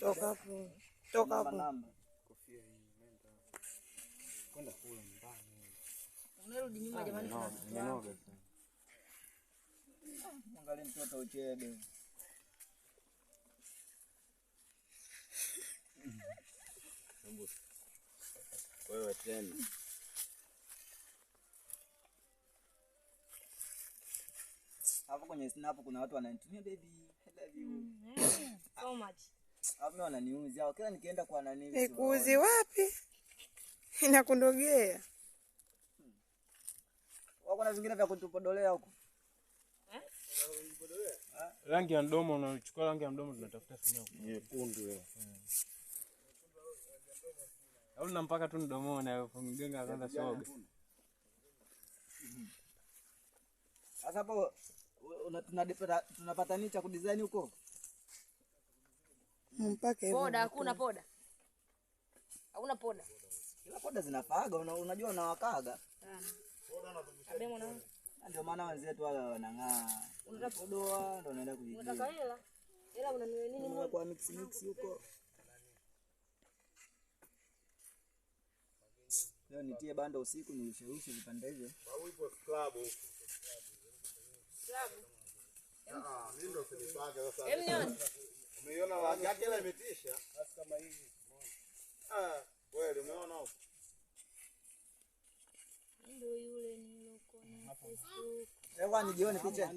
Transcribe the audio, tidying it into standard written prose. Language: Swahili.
Toka hapo. Toka hapo. Kofia hii nenda. Kwenda kula nyumbani. Unarudi nyuma jamani. Nimenoga sana. Mwangalie mtoto uchebe. Wewe tena. Hapo kwenye snap kuna watu wananitumia baby, I love you. So much. Hapo mimi wananiuzi. Hao kila nikienda kwa nani hivi. Nikuuzi wapi? Inakundogea. Wako na vingine vya kutupodolea huko. Rangi ya mdomo unachukua rangi ya mdomo tunatafuta sana nyekundu hiyo. Au mpaka tu mdomoni hapo mgenga akaanza shoga. Sasa hapo tunapata nini cha kudesign huko? Mpaka hivyo. Poda, hakuna poda. Hakuna poda. Kila poda zinafaaga, unajua unawakaga. Abemo na. Ndio maana wenzetu wale wanang'aa. Unataka podoa ndio unaenda kujigia. Unataka hela? Hela unanunua nini? Unataka kwa mix huko. Leo nitie banda usiku nilishawishi vipande hivyo. Au ipo club huko. Club. Mimi ndo sinipaga sasa. Emnion. Umeiona rangi yake ile imetisha? Basi kama hivi. Wewe umeona huko? Ndio yule niloko na Facebook. Ewa nijione picha.